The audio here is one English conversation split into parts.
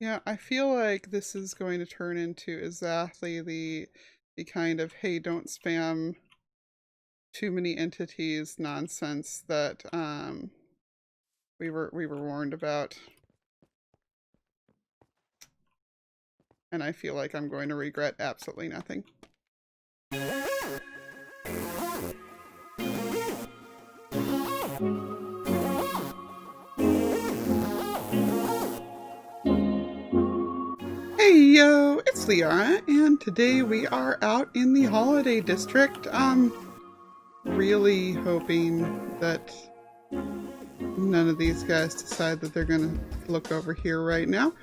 Yeah, I feel like this is going to turn into exactly the kind of hey, don't spam too many entities nonsense that we were warned about, and I feel like I'm going to regret absolutely nothing. Hey yo, it's Lyarrah, and today we are out in the holiday district. Really hoping that none of these guys decide that they're gonna look over here right now.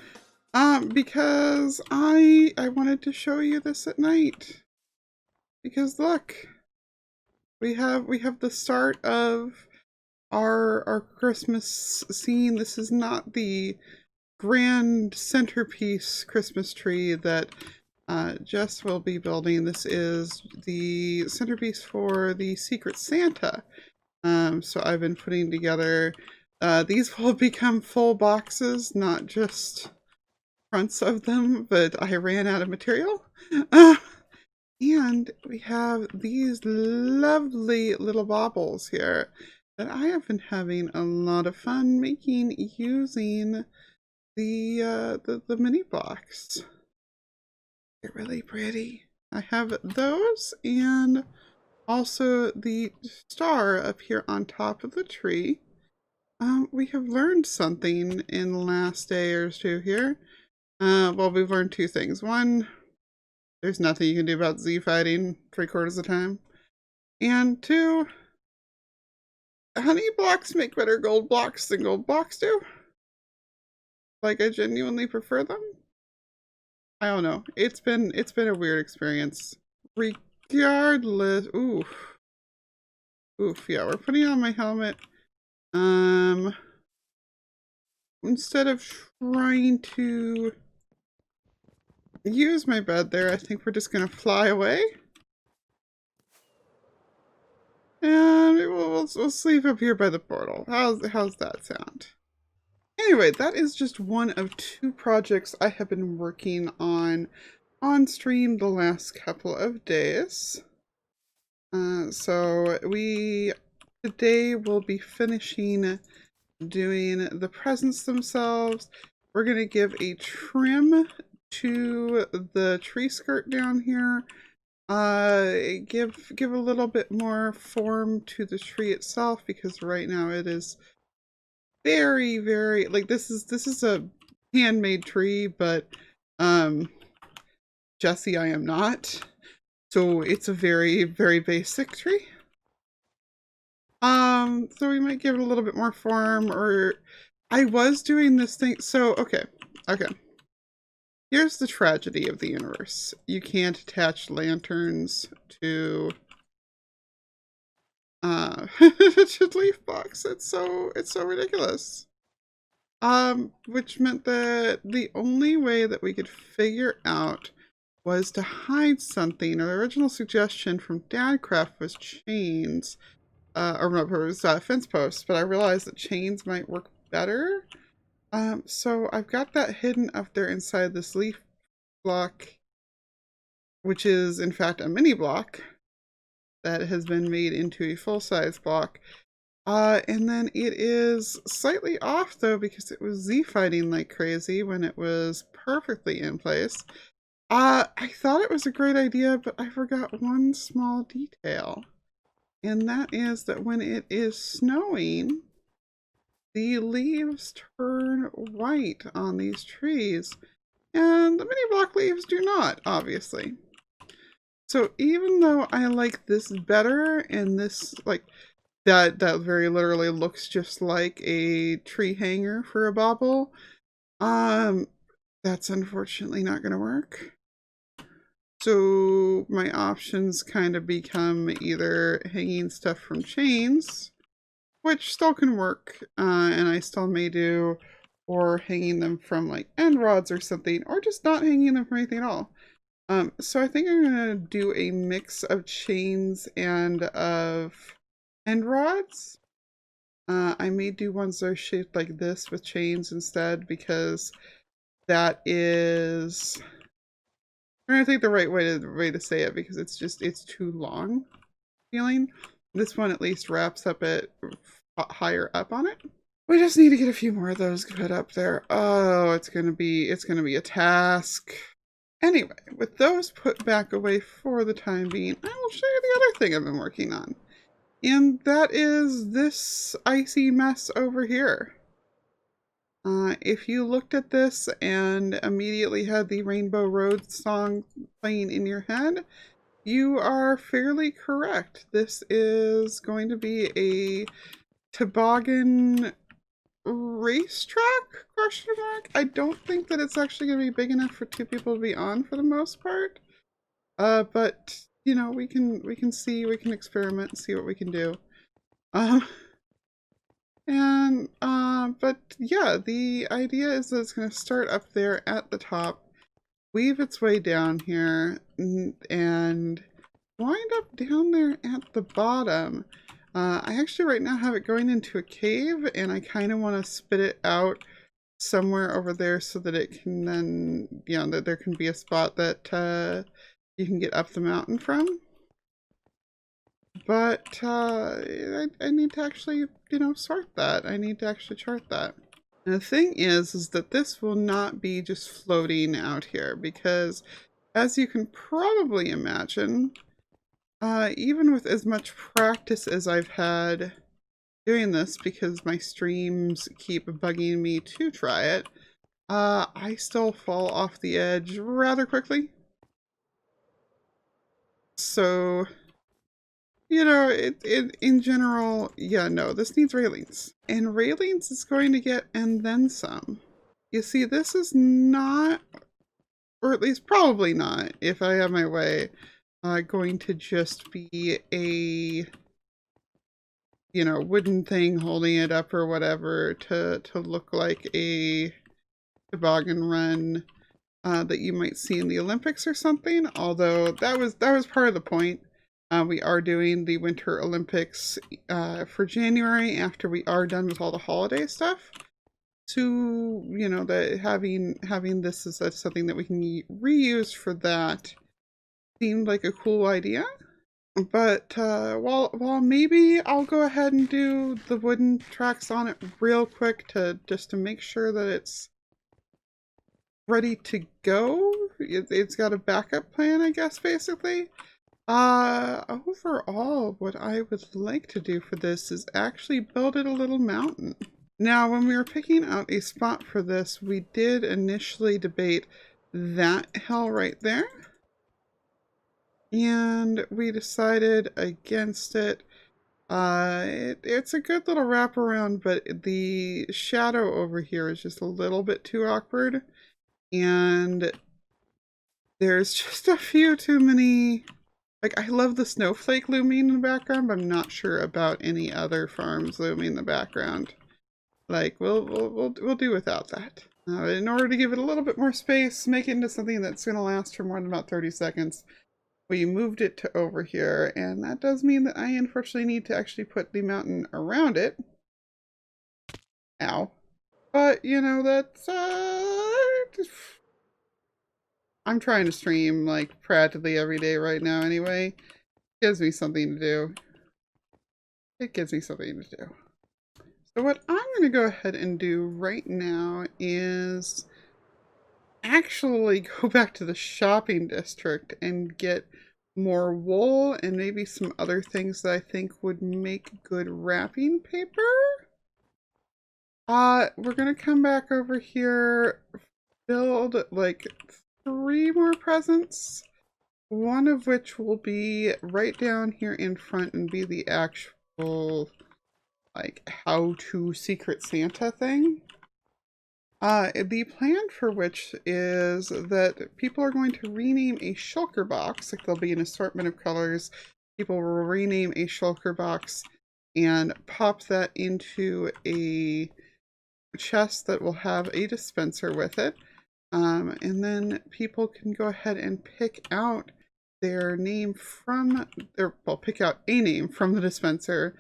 Because I wanted to show you this at night. Because look, we have the start of our Christmas scene. This is not the grand centerpiece Christmas tree that Jess will be building. This is the centerpiece for the Secret Santa. So I've been putting together, these will become full boxes, not just fronts of them, but I ran out of material. Uh, and we have these lovely little baubles here that I have been having a lot of fun making using the mini blocks. They're really pretty. I have those and also the star up here on top of the tree. We have learned something in the last day or two here. Well, we've learned two things. One, there's nothing you can do about Z fighting 3/4 of the time. And two, honey blocks make better gold blocks than gold blocks do. Like, I genuinely prefer them. I don't know. It's been a weird experience. Regardless, oof. Oof, yeah, we're putting on my helmet. Instead of trying to use my bed there, I think we're just gonna fly away. And we'll sleep up here by the portal. How's that sound? Anyway, that is just one of two projects I have been working on stream the last couple of days. So we today will be finishing doing the presents themselves. We're going to give a trim to the tree skirt down here. Give a little bit more form to the tree itself, because right now it is very like this is a handmade tree, but Jesse, I am not. So it's a very basic tree. So we might give it a little bit more form, or I was doing this thing. So, okay. Here's the tragedy of the universe. You can't attach lanterns to to leaf blocks. It's so ridiculous. Which meant that the only way that we could figure out was to hide something. Our original suggestion from Dadcraft was chains. Or no, it was fence posts, but I realized that chains might work better. So I've got that hidden up there inside this leaf block, which is in fact a mini block that has been made into a full-size block. And then it is slightly off though, because it was Z-fighting like crazy when it was perfectly in place. I thought it was a great idea, but I forgot one small detail. And that is that when it is snowing, the leaves turn white on these trees, and the mini block leaves do not, obviously. So even though I like this better, and this, like, that very literally looks just like a tree hanger for a bauble, that's unfortunately not going to work. So my options kind of become either hanging stuff from chains, which still can work, and I still may do, or hanging them from like end rods or something, or just not hanging them from anything at all. So I think I'm gonna do a mix of chains and of end rods. I may do ones that are shaped like this with chains instead, because that is, I'm trying to think the right way to say it because it's too long feeling. This one at least wraps up it higher up on it. We just need to get a few more of those put up there. Oh, it's gonna be a task. Anyway, with those put back away for the time being, I will show you the other thing I've been working on. And that is this icy mess over here. If you looked at this and immediately had the Rainbow Road song playing in your head, you are fairly correct. This is going to be a toboggan racetrack? Question mark? I don't think that it's actually going to be big enough for two people to be on for the most part. But you know, we can experiment and see what we can do. But yeah, the idea is that it's going to start up there at the top, weave its way down here, and wind up down there at the bottom. I actually right now have it going into a cave, and I kind of want to spit it out somewhere over there so that it can then, you know, that there can be a spot that you can get up the mountain from. But I need to actually, you know, sort that. I need to actually chart that. And the thing is that this will not be just floating out here because, as you can probably imagine, even with as much practice as I've had doing this, because my streams keep bugging me to try it, I still fall off the edge rather quickly. So, you know, in general, yeah, no, this needs railings. And railings is going to get and then some. You see, this is not, or at least probably not, if I have my way, going to just be a, you know, wooden thing holding it up or whatever to look like a toboggan run that you might see in the Olympics or something. Although that was part of the point. We are doing the Winter Olympics for January after we are done with all the holiday stuff. To, you know, that having this as something that we can reuse for that seemed like a cool idea. But while maybe I'll go ahead and do the wooden tracks on it real quick to just to make sure that it's ready to go. It's got a backup plan, I guess, basically. Overall, what I would like to do for this is actually build it a little mountain. Now, when we were picking out a spot for this, we did initially debate that hill right there. And we decided against it. It's a good little wraparound, but the shadow over here is just a little bit too awkward. And there's just a few too many. Like, I love the snowflake looming in the background, but I'm not sure about any other farms looming in the background. Like, we'll do without that. In order to give it a little bit more space, make it into something that's going to last for more than about 30 seconds, we moved it to over here, and that does mean that I unfortunately need to actually put the mountain around it. Ow. But, you know, that's, I'm trying to stream, like, practically every day right now anyway. It gives me something to do. It gives me something to do. So what I'm going to go ahead and do right now is actually go back to the shopping district and get more wool and maybe some other things that I think would make good wrapping paper. We're going to come back over here, build like 3 more presents, one of which will be right down here in front and be the actual like how-to Secret Santa thing. The plan for which is that people are going to rename a shulker box, like there'll be an assortment of colors. People will rename a shulker box and pop that into a chest that will have a dispenser with it. And then people can go ahead and pick out their name from, well, pick out a name from the dispenser.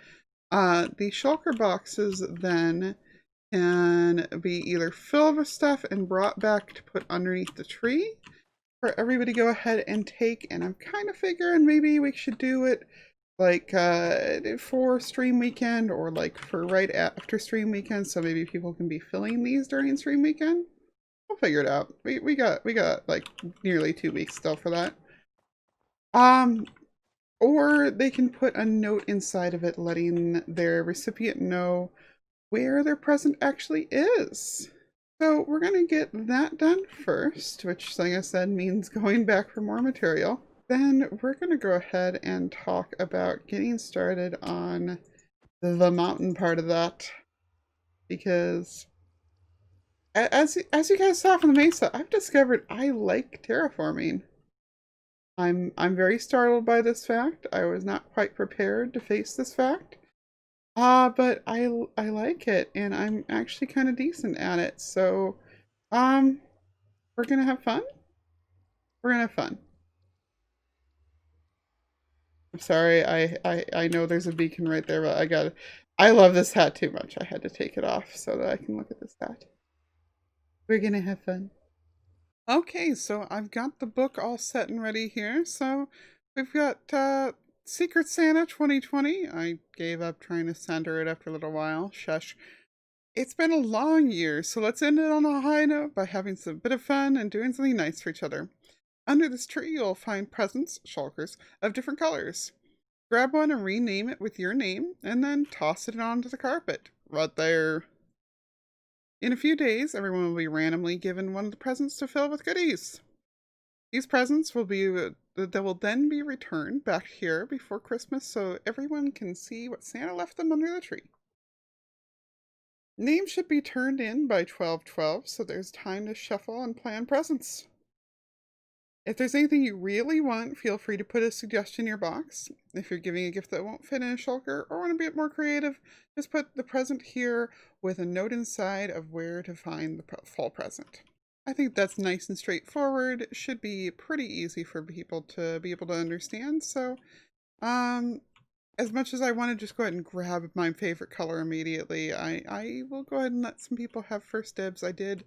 The shulker boxes then can be either filled with stuff and brought back to put underneath the tree for everybody to go ahead and take. And I'm kind of figuring maybe we should do it like for stream weekend or like for right after stream weekend, so maybe people can be filling these during stream weekend. We'll figure it out. We got like nearly 2 weeks still for that. Or they can put a note inside of it letting their recipient know where their present actually is. So we're going to get that done first, which, like I said, means going back for more material. Then we're going to go ahead and talk about getting started on the mountain part of that. Because as you guys saw from the Mesa, I've discovered I like terraforming. I'm very startled by this fact. I was not quite prepared to face this fact. But I like it, and I'm actually kind of decent at it. So, we're gonna have fun. We're gonna have fun. I'm sorry, I know there's a beacon right there, but I love this hat too much. I had to take it off so that I can look at this hat. We're gonna have fun. Okay, so I've got the book all set and ready here. So we've got Secret Santa 2020. I gave up trying to center it after a little while. Shush. It's been a long year, so let's end it on a high note by having some bit of fun and doing something nice for each other. Under this tree, you'll find presents, shulkers, of different colors. Grab one and rename it with your name, and then toss it onto the carpet. Right there. In a few days, everyone will be randomly given one of the presents to fill with goodies. These presents will then be returned back here before Christmas so everyone can see what Santa left them under the tree. Names should be turned in by 12/12 so there's time to shuffle and plan presents. If there's anything you really want, feel free to put a suggestion in your box. If you're giving a gift that won't fit in a shulker or want to be a bit more creative, just put the present here with a note inside of where to find the fall present. I think that's nice and straightforward. It should be pretty easy for people to be able to understand. So, as much as I want to just go ahead and grab my favorite color immediately, I will go ahead and let some people have first dibs. I did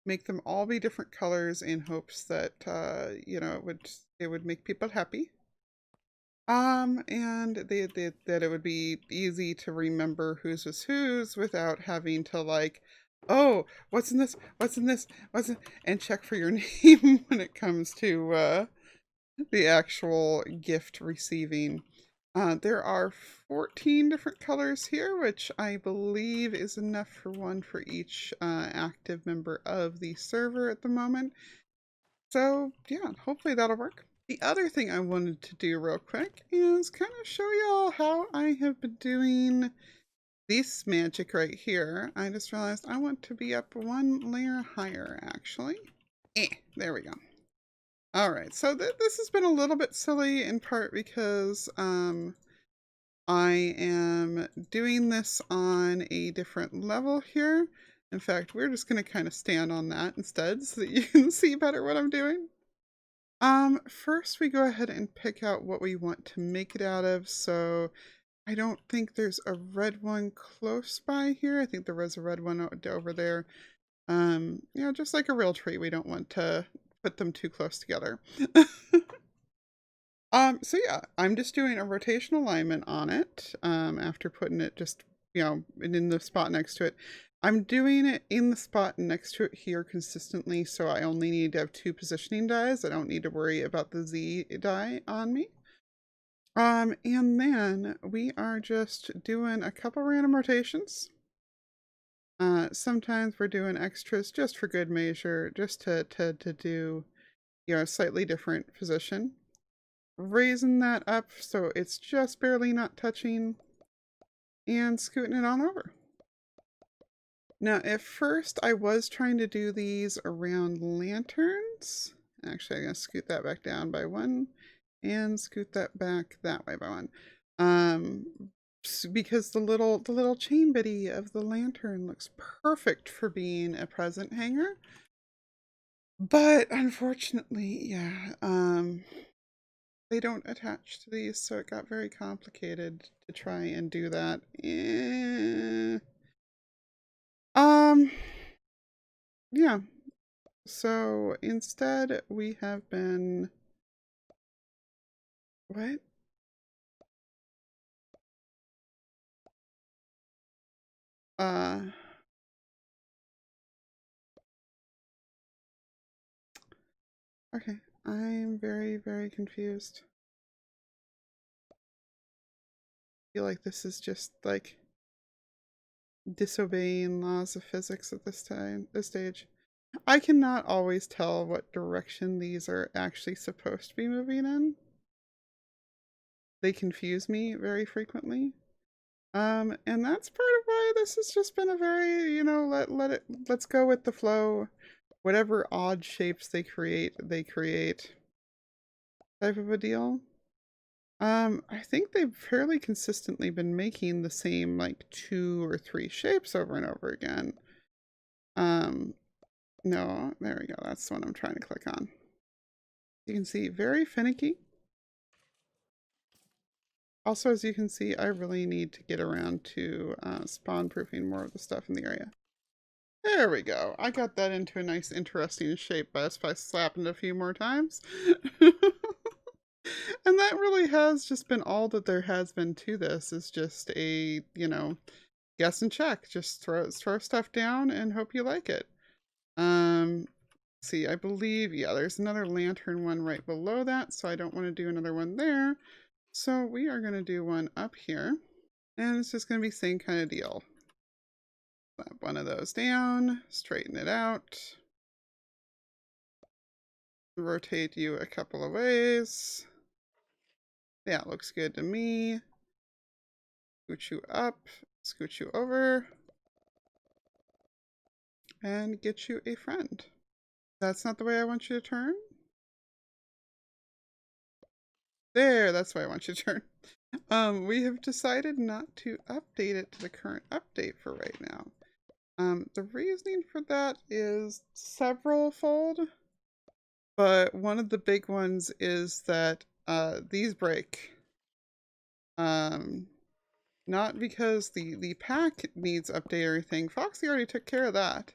make them all be different colors in hopes that you know, it would make people happy. And that it would be easy to remember whose was whose without having to like, oh, what's in this? What's in this? What's in, and check for your name when it comes to the actual gift receiving. There are 14 different colors here, which I believe is enough for one for each active member of the server at the moment. So yeah, hopefully that'll work. The other thing I wanted to do real quick is kind of show y'all how I have been doing this magic right here. I just realized I want to be up one layer higher, actually. There we go. All right, so this has been a little bit silly in part because I am doing this on a different level here. In fact, we're just going to kind of stand on that instead so that you can see better what I'm doing. First we go ahead and pick out what we want to make it out of. So I don't think there's a red one close by here. I think there was a red one over there. You know, just like a real tree, we don't want to put them too close together. So yeah, I'm just doing a rotation alignment on it, after putting it just, you know, in the spot next to it. I'm doing it in the spot next to it here consistently, so I only need to have 2 positioning dies. I don't need to worry about the Z die on me. And then we are just doing a couple random rotations. Sometimes we're doing extras just for good measure, just to do, you know, a slightly different position. Raising that up so it's just barely not touching and scooting it on over. Now, at first I was trying to do these around lanterns. Actually, I'm going to scoot that back down by 1 and scoot that back that way by 1. Because the little chain bitty of the lantern looks perfect for being a present hanger. But unfortunately, yeah, they don't attach to these, so it got very complicated to try and do that. Yeah. So instead we have been... What? Okay. I'm very, very confused. I feel like this is just like disobeying laws of physics at this stage. I cannot always tell what direction these are actually supposed to be moving in. They confuse me very frequently. And that's part of why this has just been a very, you know, let's go with the flow. Whatever odd shapes they create type of a deal. I think they've fairly consistently been making the same like 2 or 3 shapes over and over again. No, there we go. That's the one I'm trying to click on. You can see, very finicky. Also, as you can see, I really need to get around to spawn proofing more of the stuff in the area. There we go. I got that into a nice, interesting shape by slapping it a few more times. And that really has just been all that there has been to this, is just a, you know, guess and check. Just throw stuff down and hope you like it. See, I believe, yeah, there's another lantern one right below that, so I don't want to do another one there. So we are going to do one up here, and it's just going to be same kind of deal. Slap one of those down, straighten it out, rotate you a couple of ways. Yeah, it looks good to me. Scoot you up, scoot you over, and get you a friend. That's not the way I want you to turn. There, that's the way I want you to turn. We have decided not to update it to the current update for right now. The reasoning for that is several-fold, but one of the big ones is that these break. Not because the pack needs update or anything. Foxy already took care of that.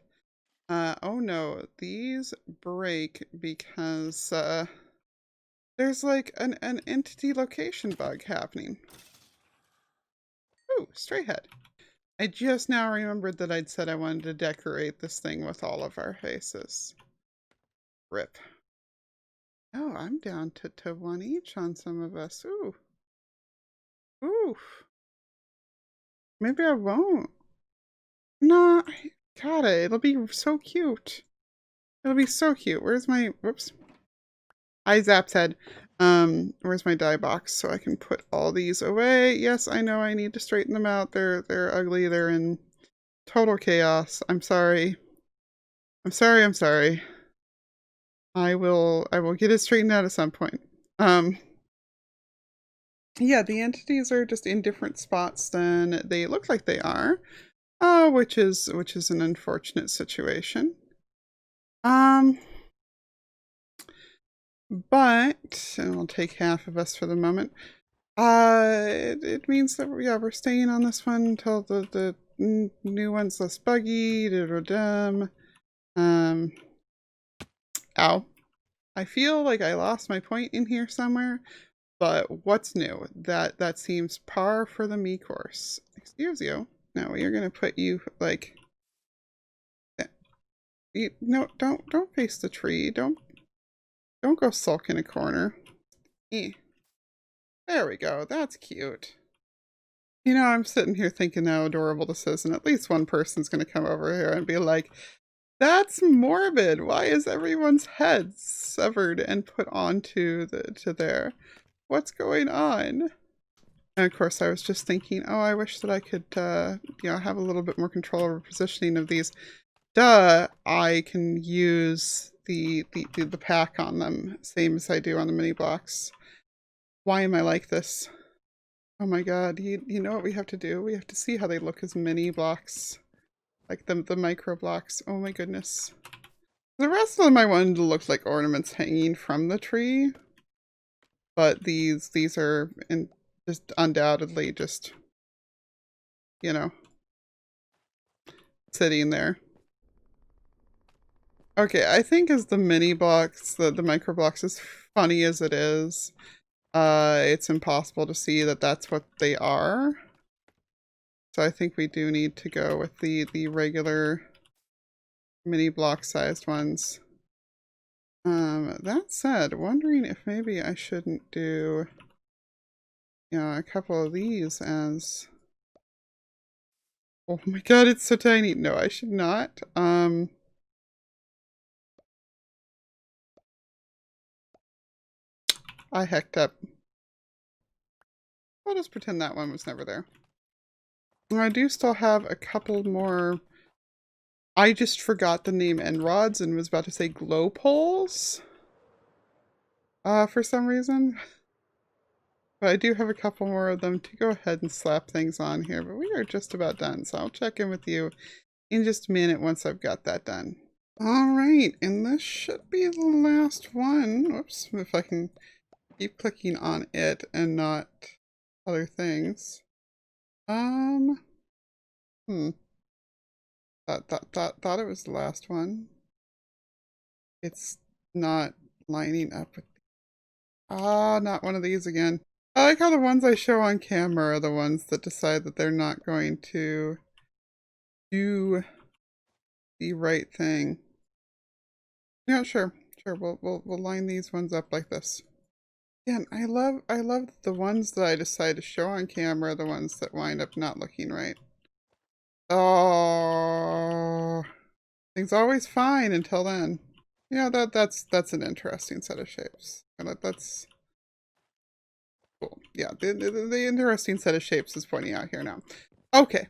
Oh no, these break because there's like an entity location bug happening. Ooh, stray head. I just now remembered that I'd said I wanted to decorate this thing with all of our faces. Rip. Oh, I'm down to 1 each on some of us. Ooh. Ooh. Maybe I won't. No, I got it. It'll be so cute. It'll be so cute. Where's my... Whoops. I zapped head. Where's my dye box so I can put all these away? Yes, I know I need to straighten them out. They're ugly. They're in total chaos. I'm sorry. I'm sorry. I'm sorry. I will get it straightened out at some point. Yeah, the entities are just in different spots than they look like they are. Which is an unfortunate situation. But, and it'll take half of us for the moment. It means that we're staying on this one until the new one's less buggy. Ow. I feel like I lost my point in here somewhere, but what's new? That seems par for the me course. Excuse you. No, we are gonna put you like... no, don't face the tree. Don't go sulk in a corner. There we go. That's cute. You know, I'm sitting here thinking how adorable this is, and at least one person's going to come over here and be like, that's morbid. Why is everyone's head severed and put onto to there? What's going on? And of course, I was just thinking, oh, I wish that I could, you know, have a little bit more control over positioning of these. Duh, I can use the pack on them, same as I do on the mini blocks. Why am I like this? Oh my god, you know what we have to do? We have to see how they look as mini blocks. Like the micro blocks. Oh my goodness. The rest of them I wanted to look like ornaments hanging from the tree. But these are just undoubtedly just, you know, sitting there. Okay, I think as the mini blocks, the microblocks, as funny as it is, it's impossible to see that that's what they are. So I think we do need to go with the regular mini block sized ones. That said, wondering if maybe I shouldn't do, a couple of these as... Oh my god, it's so tiny. No, I should not. I hecked up. I'll just pretend that one was never there. I do still have a couple more. I just forgot the name end rods and was about to say glow poles. For some reason. But I do have a couple more of them to go ahead and slap things on here. But we are just about done. So I'll check in with you in just a minute once I've got that done. Alright, and this should be the last one. Whoops, if I can keep clicking on it and not other things. Thought it was the last one. It's not lining up with... not one of these again. I like how the ones I show on camera are the ones that decide that they're not going to do the right thing. Yeah, sure. We'll line these ones up like this. Yeah, and I love the ones that I decide to show on camera are the ones that wind up not looking right. Oh, things always fine until then. Yeah, that's an interesting set of shapes. And that's cool. Yeah, the interesting set of shapes is pointing out here now. Okay.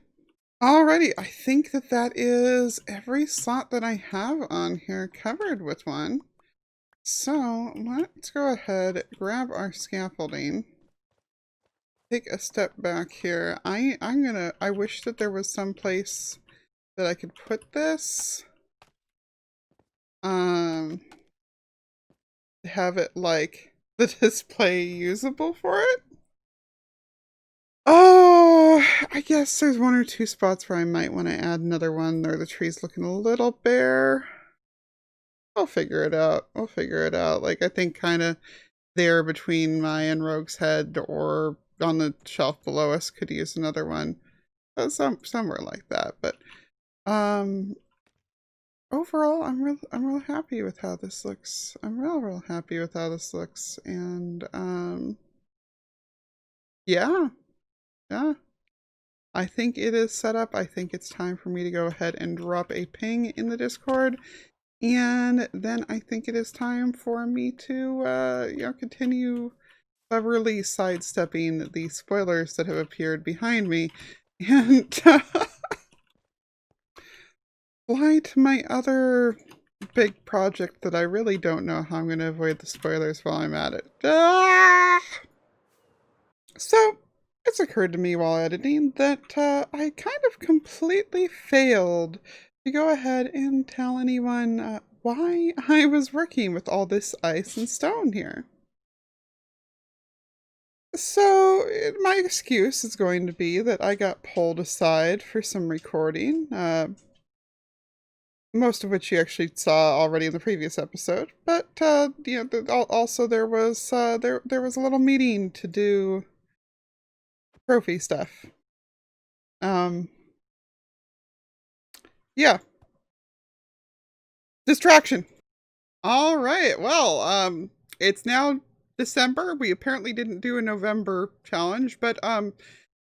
Alrighty, I think that is every slot that I have on here covered with one. So let's go ahead, grab our scaffolding, take a step back here. I wish that there was some place that I could put this. Have it like the display usable for it. Oh, I guess there's one or two spots where I might want to add another one. There, the tree's looking a little bare. I'll figure it out. We'll figure it out. Like, I think kind of there between my and Rogue's head or on the shelf below us could use another one. Somewhere like that. But overall, I'm real happy with how this looks. I'm real happy with how this looks. And yeah. I think it is set up. I think it's time for me to go ahead and drop a ping in the Discord. And then I think it is time for me to, continue cleverly sidestepping the spoilers that have appeared behind me and fly to my other big project that I really don't know how I'm going to avoid the spoilers while I'm at it. So, it's occurred to me while editing that I kind of completely failed to go ahead and tell anyone why I was working with all this ice and stone here. So, my excuse is going to be that I got pulled aside for some recording, most of which you actually saw already in the previous episode. But, also there was there was a little meeting to do trophy stuff. Yeah. Distraction. All right. Well, it's now December. We apparently didn't do a November challenge, but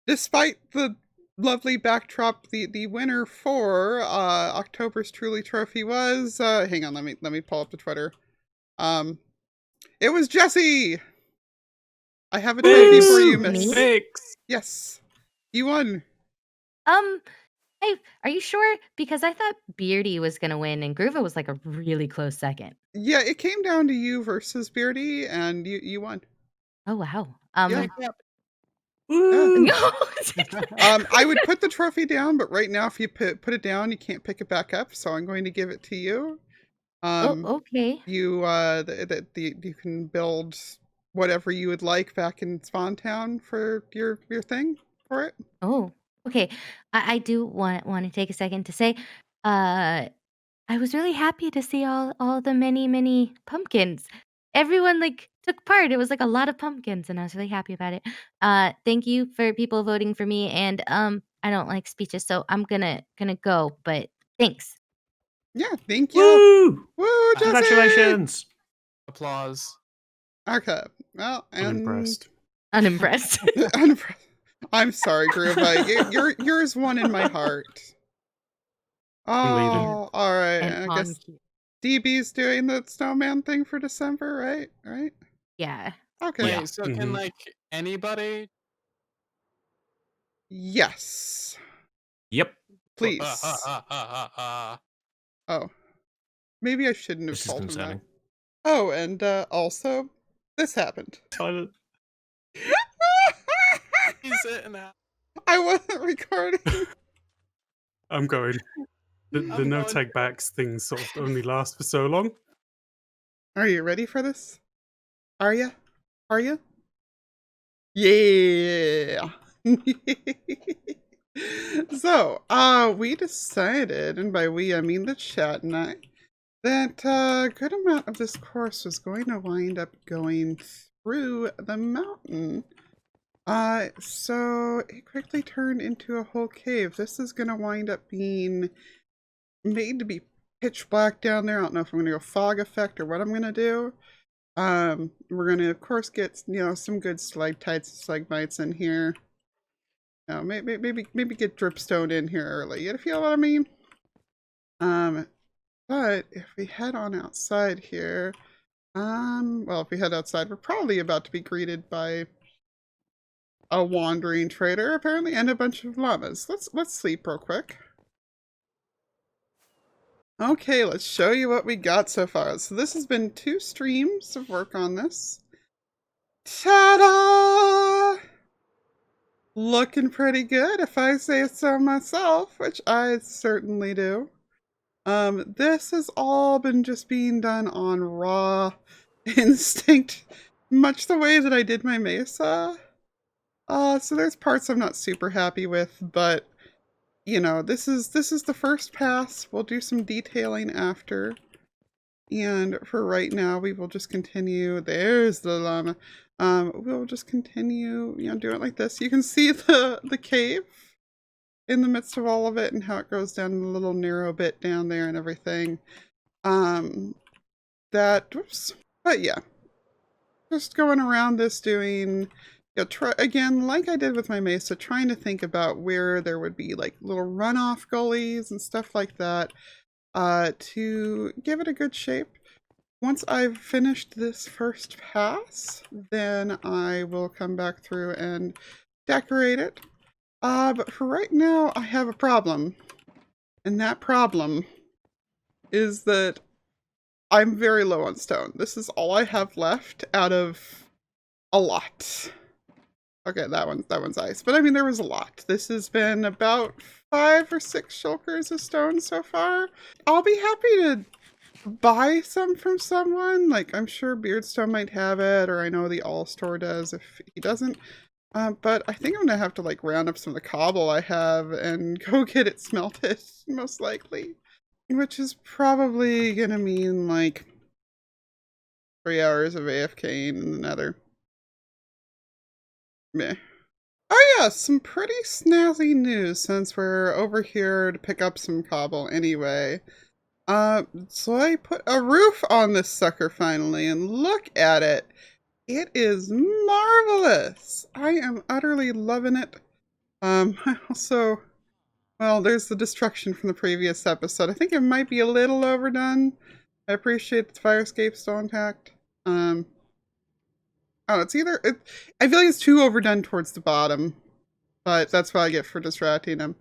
despite the lovely backdrop, the winner for October's Truly trophy was hang on, let me pull up the Twitter. It was Jesse. I have a trophy for you, miss. Thanks. Yes. You won. Hey, are you sure? Because I thought Beardy was gonna win and Groova was like a really close second. Yeah, it came down to you versus Beardy, and you won. Oh wow. Yeah. Woo! I would put the trophy down, but right now, if you put it down, you can't pick it back up. So I'm going to give it to you. Oh, okay. You you can build whatever you would like back in Spawn Town for your thing for it. Oh, Okay, I do want to take a second to say, I was really happy to see all the many pumpkins. Everyone like took part. It was like a lot of pumpkins, and I was really happy about it. Thank you for people voting for me. And I don't like speeches, so I'm gonna go. But thanks. Yeah, thank you. Woo! Woo, Jesse! Congratulations! Applause. Okay. Well, and Unimpressed. Unimpressed. I'm sorry, Groova. Yours one in my heart. I'm leaving. Oh, all right. And I on guess cue. DB's doing the snowman thing for December, right? Right? Yeah. Okay. Wait, so can like anybody? Yes. Yep. Please. Ah. Oh. Maybe I shouldn't have This is told him that. concerning. Oh, and also, this happened. Tyler. He's it now. I wasn't recording. I'm going. The I'm no going. tag backs thing sort of only lasts for so long. Are you ready for this? Are you? Are you? Yeah. So, we decided, and by we I mean the chat and I, that a good amount of this course was going to wind up going through the mountain. So it quickly turned into a whole cave. This is going to wind up being made to be pitch black down there. I don't know if I'm going to go fog effect or what I'm going to do. We're going to, of course, get, some good stalactites and stalagmites in here. Maybe get dripstone in here early. You feel what I mean? But if we head on outside here, well, if we head outside, we're probably about to be greeted by a wandering trader, apparently, and a bunch of llamas. Let's sleep real quick. Okay, let's show you what we got so far. So this has been 2 streams of work on this. Ta-da! Looking pretty good, if I say so myself, which I certainly do. This has all been just being done on raw instinct, much the way that I did my mesa. So there's parts I'm not super happy with, but this is the first pass. We'll do some detailing after. And for right now, we will just continue. There's the llama. We'll just continue, do it like this. You can see the cave in the midst of all of it and how it goes down the little narrow bit down there and everything. Whoops. But yeah, just going around this doing, try again, like I did with my mesa, trying to think about where there would be like little runoff gullies and stuff like that, to give it a good shape. Once I've finished this first pass, then I will come back through and decorate it. But for right now, I have a problem. And that problem is that I'm very low on stone. This is all I have left out of a lot. Okay, that one's ice. But I mean, there was a lot. This has been about 5 or 6 shulkers of stone so far. I'll be happy to buy some from someone. Like, I'm sure Beardstone might have it, or I know the All Store does if he doesn't. But I think I'm gonna have to like round up some of the cobble I have and go get it smelted, most likely. Which is probably gonna mean like 3 hours of AFK in the nether. Meh. Oh yeah, some pretty snazzy news since we're over here to pick up some cobble anyway. So I put a roof on this sucker finally, and look at it. It is marvelous. I am utterly loving it. I also, well, there's the destruction from the previous episode. I think it might be a little overdone. I appreciate the fire escape still intact. Oh, it's either, I feel like it's too overdone towards the bottom, but that's what I get for distracting him.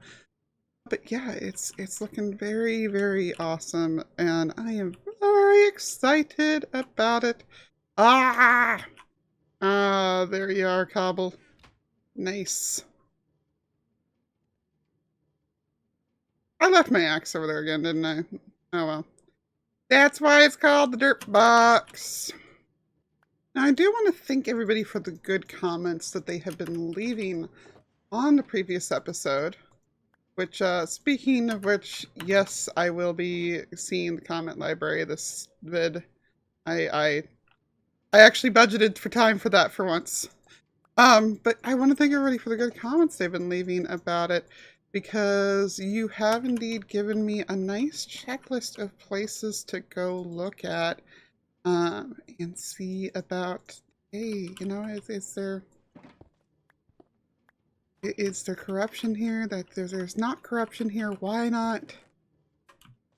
But yeah, it's looking very, very awesome, and I am very excited about it. Ah, there you are, Cobble. Nice. I left my axe over there again, didn't I? Oh well. That's why it's called the dirt box. Now, I do want to thank everybody for the good comments that they have been leaving on the previous episode, which, speaking of which, yes, I will be seeing the comment library this vid. I actually budgeted for time for that for once. But I want to thank everybody for the good comments they've been leaving about it, because you have indeed given me a nice checklist of places to go look at, and see about, hey, you know, is there corruption here? That there's not corruption here. Why not?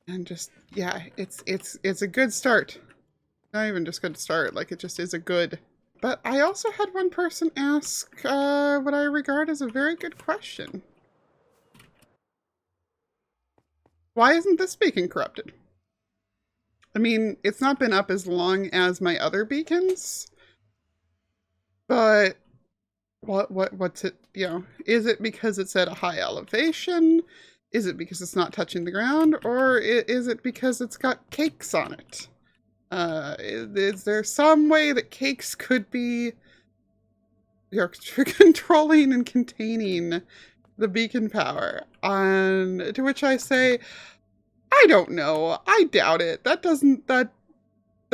And just, yeah, it's a good start. Not even just good start, like it just is a good. But I also had one person ask what I regard as a very good question. Why isn't this beacon corrupted? I mean, it's not been up as long as my other beacons, but what's it, you know, is it because it's at a high elevation? Is it because it's not touching the ground? Or is it because it's got cakes on it? Is there some way that cakes could be, you know, controlling and containing the beacon power? To which I say, I don't know. I doubt it. That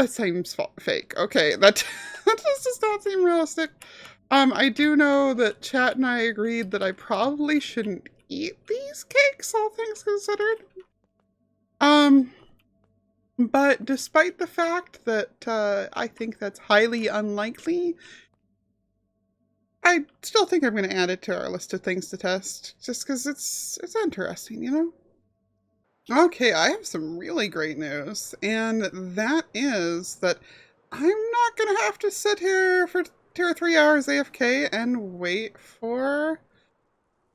seems fake. Okay, that just does not seem realistic. I do know that chat and I agreed that I probably shouldn't eat these cakes, all things considered. But despite the fact that I think that's highly unlikely, I still think I'm going to add it to our list of things to test, just because it's interesting, you know? Okay, I have some really great news, and that is that I'm not going to have to sit here for 2 or 3 hours AFK and wait for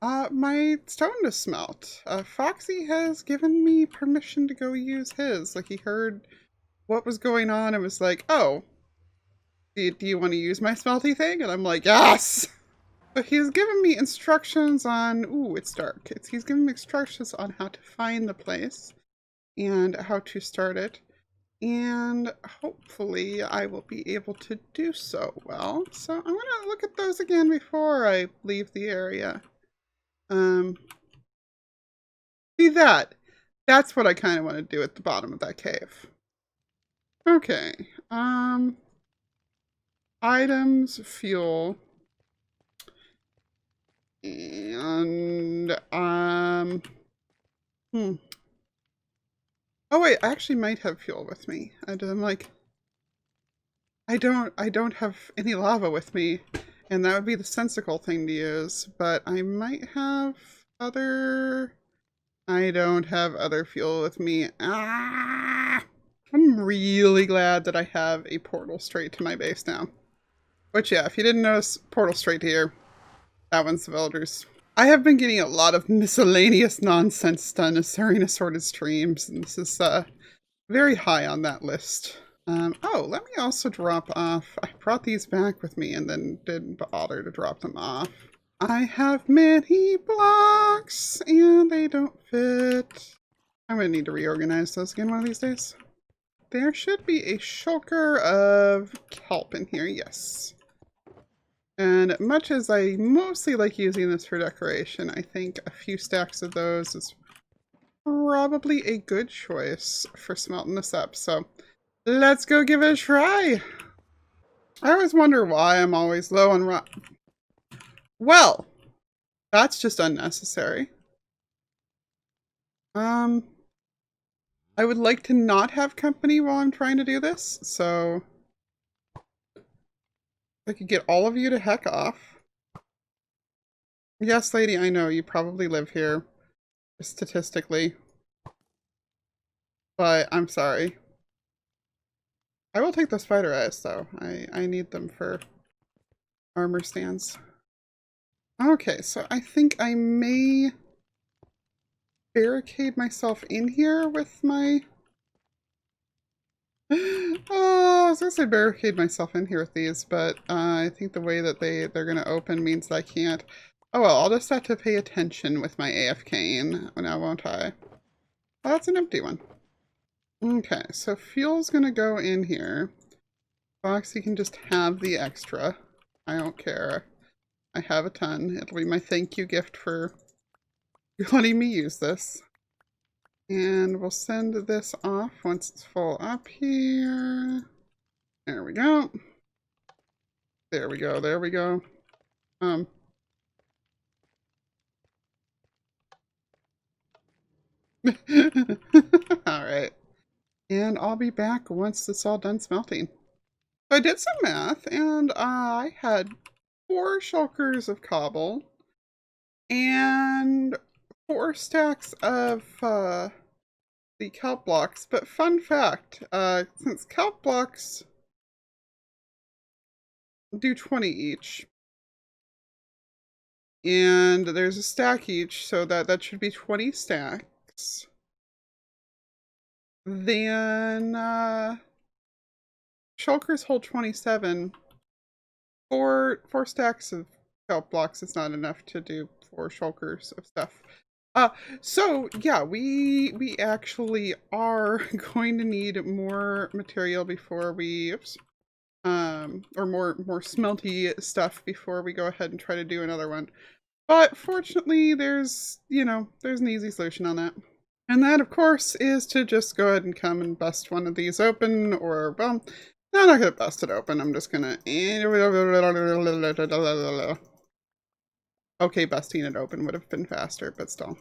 my stone to smelt. Foxy has given me permission to go use his. Like, he heard what was going on and was like, oh, do you want to use my smelty thing? And I'm like, yes! But he's given me instructions on, ooh, it's dark. He's given me instructions on how to find the place and how to start it. And hopefully I will be able to do so well. So I'm going to look at those again before I leave the area. See that? That's what I kind of want to do at the bottom of that cave. Okay. Items, fuel. And, oh wait, I actually might have fuel with me. I'm like, I don't have any lava with me, and that would be the sensical thing to use, but I might have other, I don't have other fuel with me. Ah! I'm really glad that I have a portal straight to my base now. Which, yeah, if you didn't notice, portal straight to here. That one's the villagers. I have been getting a lot of miscellaneous nonsense done during assorted streams, and this is very high on that list. Oh, let me also drop off. I brought these back with me and then didn't bother to drop them off. I have many blocks and they don't fit. I'm gonna need to reorganize those again one of these days. There should be a shulker of kelp in here, yes. And much as I mostly like using this for decoration, I think a few stacks of those is probably a good choice for smelting this up. So let's go give it a try. I always wonder why I'm always low on rock. Well, that's just unnecessary. I would like to not have company while I'm trying to do this, so I could get all of you to heck off. Yes, lady, I know you probably live here, statistically. But I'm sorry. I will take the spider eyes, though. I need them for armor stands. Okay, so I think I may barricade myself in here with my... Oh, I was gonna say barricade myself in here with these, but I think the way that they're gonna open means that I can't. Oh well, I'll just have to pay attention with my AFKing now, won't I? Oh, that's an empty one. Okay, so fuel's gonna go in here. Foxy can just have the extra. I don't care. I have a ton. It'll be my thank you gift for letting me use this. And we'll send this off once it's full up here. There we go. There we go. There we go. All right. And I'll be back once it's all done smelting. So I did some math, and I had 4 shulkers of cobble and 4 stacks of the kelp blocks. But fun fact, since kelp blocks do 20 each, and there's a stack each, so that should be 20 stacks. Then shulkers hold 27. 4 stacks of kelp blocks is not enough to do 4 shulkers of stuff. So yeah, we actually are going to need more material before we, or more smelty stuff before we go ahead and try to do another one. But fortunately, there's an easy solution on that. And that, of course, is to just go ahead and come and bust one of these open, or, well, no, I'm not going to bust it open. I'm just going to... Okay, busting it open would have been faster, but still.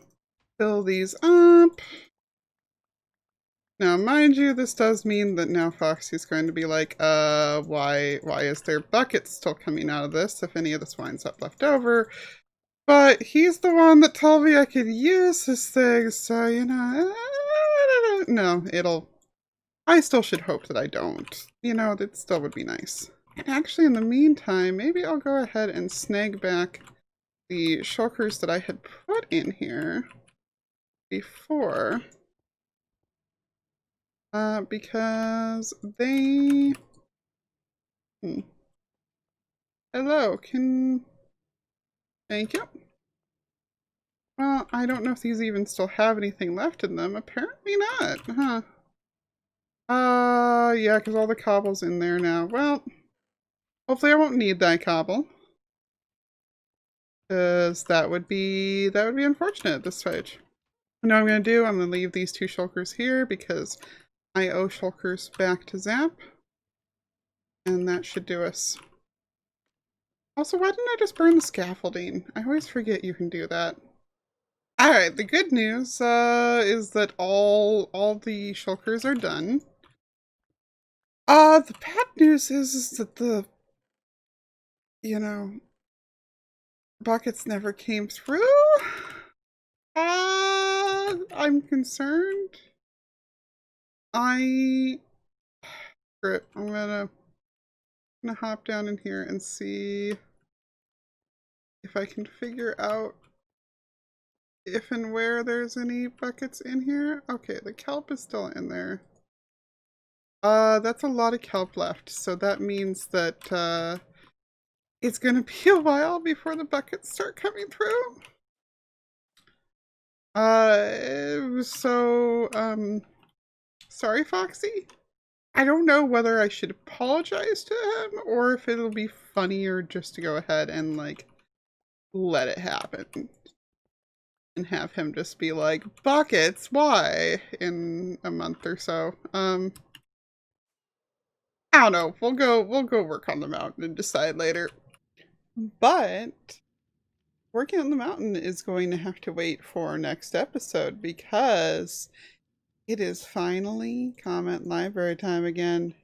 Fill these up. Now, mind you, this does mean that now Foxy's going to be like, why is there buckets still coming out of this if any of this winds up left over? But he's the one that told me I could use this thing, so, no, I still should hope that I don't. That still would be nice. And actually, in the meantime, maybe I'll go ahead and snag back the shulkers that I had put in here before. Because they... Hello, Thank you. Well, I don't know if these even still have anything left in them. Apparently not, huh? Yeah, because all the cobble's in there now. Well, hopefully I won't need that cobble. Because that would be unfortunate at this stage. You know what I'm going to do? I'm going to leave these 2 shulkers here because I owe shulkers back to Zap. And that should do us. Also, why didn't I just burn the scaffolding? I always forget you can do that. Alright, the good news is that all the shulkers are done. The bad news is that the, buckets never came through. I'm concerned. I'm gonna hop down in here and see if I can figure out if and where there's any buckets in here. Okay, the kelp is still in there. That's a lot of kelp left, so that means that it's gonna be a while before the buckets start coming through. Sorry, Foxy. I don't know whether I should apologize to him or if it'll be funnier just to go ahead and, like, let it happen. And have him just be like, buckets, why? In a month or so. I don't know. We'll go work on the mountain and decide later. But working on the mountain is going to have to wait for next episode because it is finally comment library time again.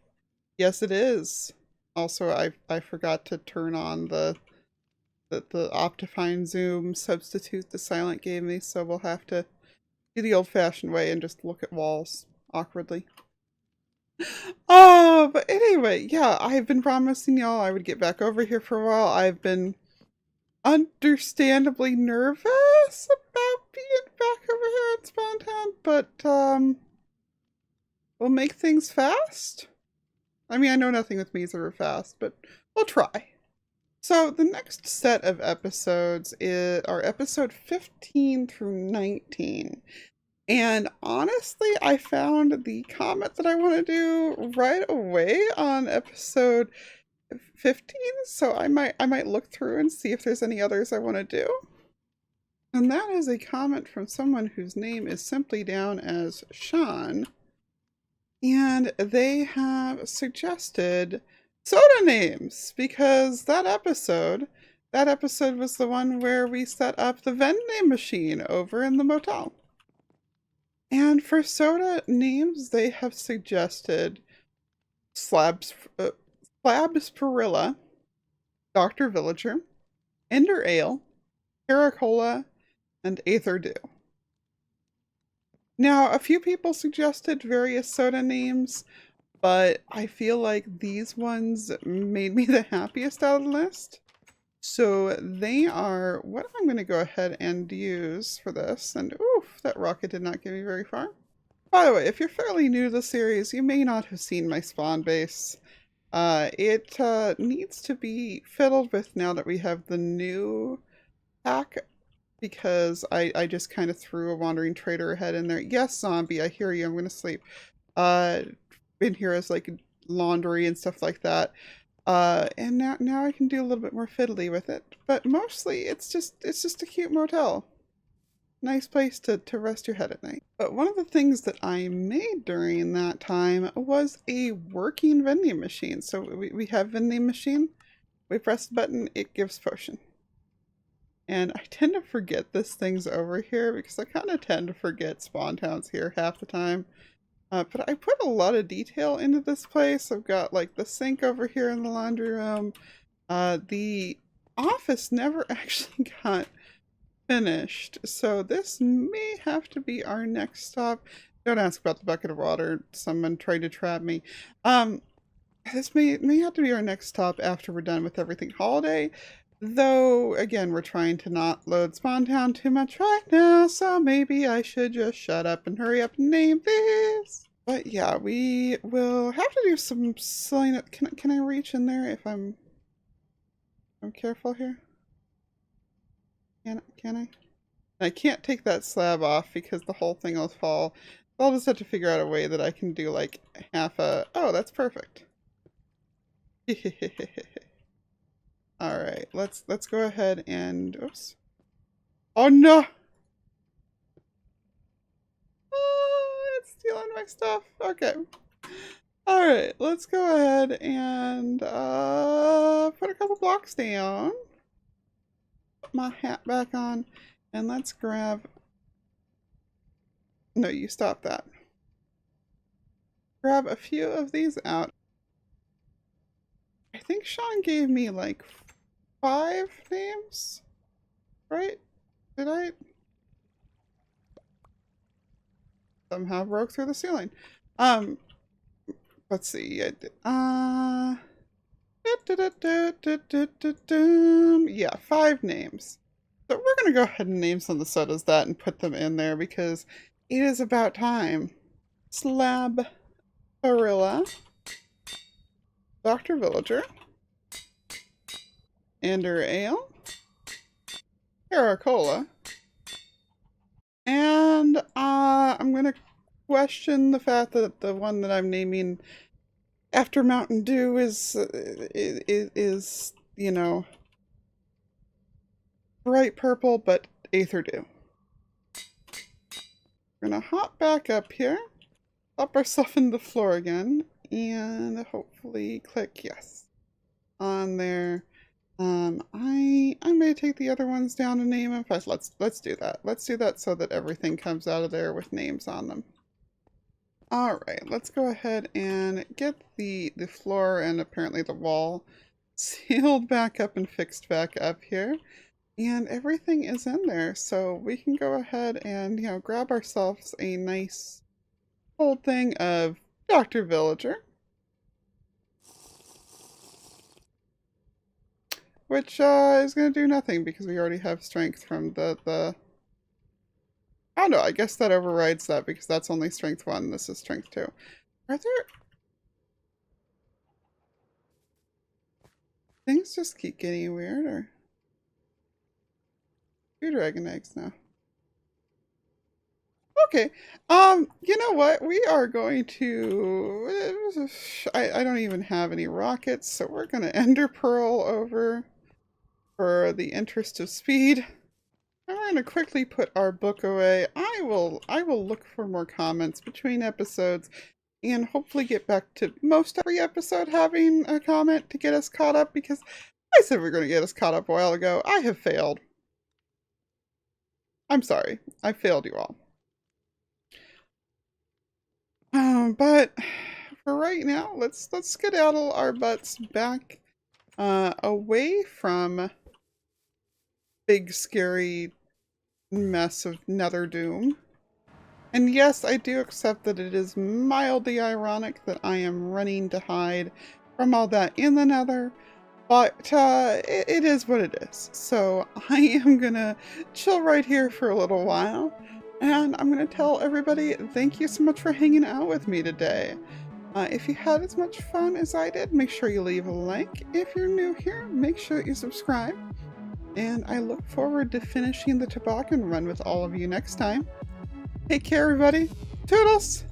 Yes, it is. Also, I forgot to turn on the Optifine Zoom substitute the Silent gave me, so we'll have to do the old-fashioned way and just look at walls awkwardly. But anyway, yeah, I've been promising y'all I would get back over here for a while. I've been understandably nervous about being back over here in Spawn Town, but we'll make things fast. I mean, I know nothing with me is ever fast, but we'll try. So the next set of episodes are episode 15 through 19. And honestly, I found the comment that I want to do right away on episode 15, so I might look through and see if there's any others I want to do. And that is a comment from someone whose name is simply down as Sean. And they have suggested soda names because that episode was the one where we set up the vending machine over in the motel. And for soda names, they have suggested Slabs Perilla, Dr. Villager, Ender Ale, Caracola, and Aether Dew. Now, a few people suggested various soda names, but I feel like these ones made me the happiest out of the list. So they are what I'm going to go ahead and use for this. And oof, that rocket did not get me very far. By the way, if you're fairly new to the series, you may not have seen my spawn base. It needs to be fiddled with now that we have the new pack, because I just kind of threw a wandering trader ahead in there. Yes, zombie, I hear you. I'm going to sleep. In here as like laundry and stuff like that. And now I can do a little bit more fiddly with it. But mostly it's just a cute motel. Nice place to rest your head at night. But one of the things that I made during that time was a working vending machine. So we have vending machine. We press the button, it gives potion. And I tend to forget this thing's over here because I kind of tend to forget spawn towns here half the time. But I put a lot of detail into this place. I've got like the sink over here in the laundry room. The office never actually got finished, so this may have to be our next stop. Don't ask about the bucket of water. Someone tried to trap me. This may have to be our next stop after we're done with everything holiday. Though, again, we're trying to not load Spawn Town too much right now, so maybe I should just shut up and hurry up and name this. But yeah, we will have to do some silly... Can I reach in there if I'm careful here? Can I? I can't take that slab off because the whole thing will fall. So I'll just have to figure out a way that I can do like half a... Oh, that's perfect. Alright, let's go ahead and... Oops. Oh no! Oh, it's stealing my stuff. Okay. Alright, let's go ahead and put a couple blocks down. Put my hat back on. And let's grab... No, you stop that. Grab a few of these out. I think Sean gave me like 5 names, right? Did I? Somehow broke through the ceiling. Let's see. Yeah, 5 names. So we're going to go ahead and name some of the sodas that and put them in there because it is about time. Slab Perilla, Dr. Villager, Ender Ale, Caracola, and I'm going to question the fact that the one that I'm naming after Mountain Dew is you know, bright purple, but Aether Dew. We're going to hop back up here, up ourselves in the floor again, and hopefully click yes on there. I'm going to take the other ones down and name them. In fact, let's do that. Let's do that so that everything comes out of there with names on them. Alright, let's go ahead and get the floor and apparently the wall sealed back up and fixed back up here. And everything is in there, so we can go ahead and, you know, grab ourselves a nice whole thing of Dr. Villager. Which is going to do nothing because we already have strength from the... Oh no, I guess that overrides that because that's only strength 1. This is strength 2. Are there... Things just keep getting weird, or... 2 dragon eggs now. Okay. You know what? We are going to... I don't even have any rockets, so we're going to ender pearl over for the interest of speed. And we're going to quickly put our book away. I will look for more comments between episodes and hopefully get back to most every episode having a comment to get us caught up, because I said we are going to get us caught up a while ago. I have failed. I'm sorry. I failed you all. But for right now, let's skedaddle our butts back away from big scary mess of Nether Doom. And yes, I do accept that it is mildly ironic that I am running to hide from all that in the Nether, but it is what it is. So I am gonna chill right here for a little while, and I'm gonna tell everybody thank you so much for hanging out with me today. If you had as much fun as I did, make sure you leave a like. If you're new here, make sure that you subscribe. And I look forward to finishing the toboggan run with all of you next time. Take care, everybody. Toodles!